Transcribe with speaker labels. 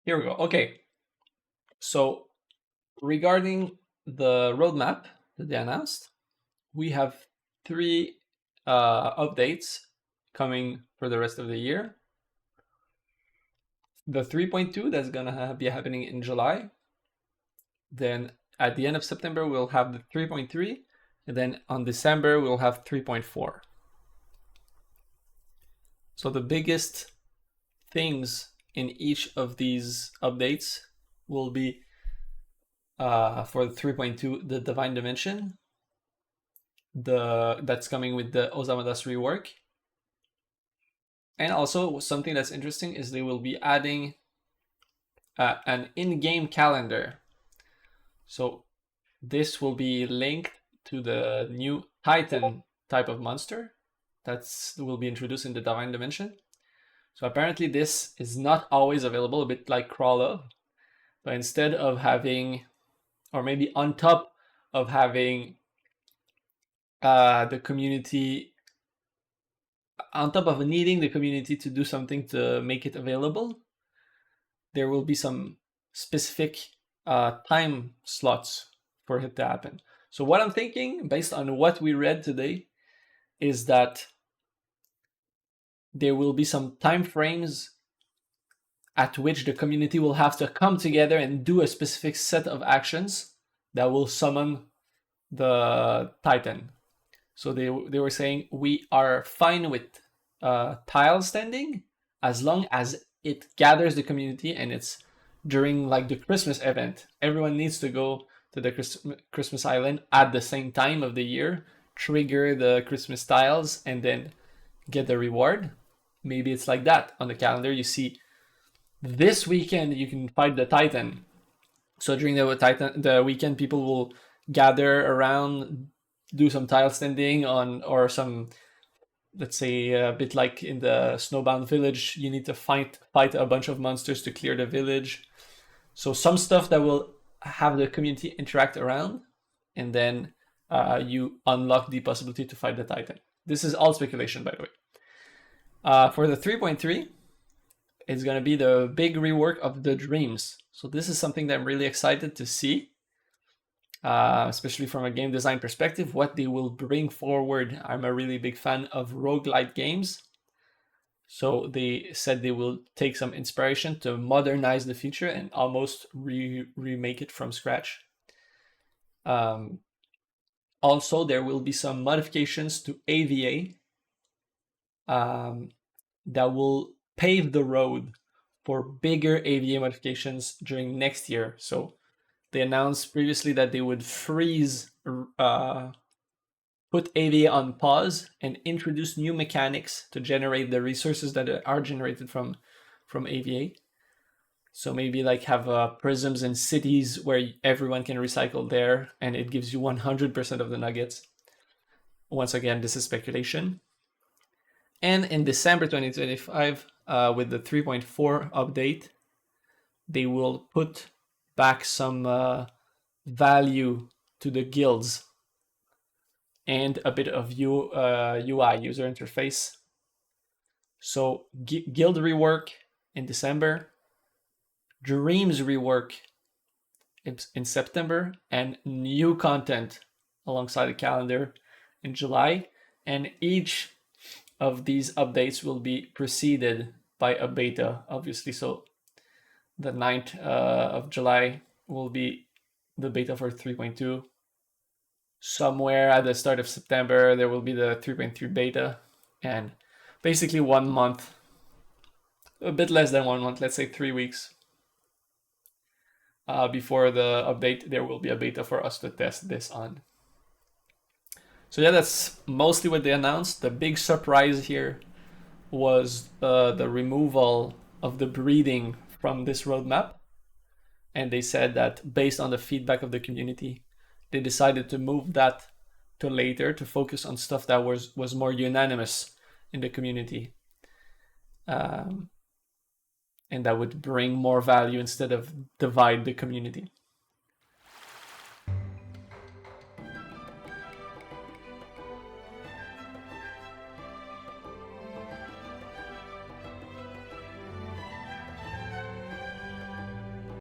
Speaker 1: Here we go. Okay. So regarding the roadmap that they announced, we have three updates coming for the rest of the year. The 3.2 that's gonna be happening in July. Then at the end of September we'll have the 3.3, and then on December we'll have 3.4. So the biggest things in each of these updates will be for the 3.2, the Divine Dimension, that's coming with the Osamodas rework. And also something that's interesting is they will be adding an in-game calendar. So this will be linked to the new Titan type of monster that will be introduced in the Divine Dimension. So apparently this is not always available, a bit like Crawler, but instead of having, or maybe on top of having the community, on top of needing the community to do something to make it available, there will be some specific time slots for it to happen. So what I'm thinking, based on what we read today, is that there will be some time frames at which the community will have to come together and do a specific set of actions that will summon the Titan. So they were saying we are fine with tile standing as long as it gathers the community and it's during like the Christmas event. Everyone needs to go to the Christmas island at the same time of the year, trigger the Christmas tiles, and then get the reward. Maybe it's like that on the calendar. You see, this weekend you can fight the Titan. So during the weekend, people will gather around, do some tile standing on, or some, let's say a bit like in the Snowbound Village, you need to fight a bunch of monsters to clear the village. So some stuff that will have the community interact around, and then you unlock the possibility to fight the Titan. This is all speculation, by the way. For the 3.3, it's going to be the big rework of the dreams. So this is something that I'm really excited to see, especially from a game design perspective, what they will bring forward. I'm a really big fan of roguelite games. So they said they will take some inspiration to modernize the feature and almost remake it from scratch. Also, there will be some modifications to AVA that will pave the road for bigger AVA modifications during next year. So they announced previously that they would freeze, put AVA on pause, and introduce new mechanics to generate the resources that are generated from AVA. So maybe like have prisms in cities where everyone can recycle there, and it gives you 100% of the nuggets. Once again, this is speculation. And in December 2025, with the 3.4 update, they will put back some value to the guilds and a bit of UI, user interface. So guild rework in December, dreams rework in September, and new content alongside the calendar in July. And each of these updates will be preceded by a beta, obviously. So the 9th of July will be the beta for 3.2. Somewhere at the start of September, there will be the 3.3 beta. And basically 1 month, a bit less than 1 month, let's say 3 weeks before the update, there will be a beta for us to test this on. So yeah, that's mostly what they announced. The big surprise here was the removal of the breeding from this roadmap. And they said that based on the feedback of the community, they decided to move that to later to focus on stuff that was more unanimous in the community. And that would bring more value instead of divide the community.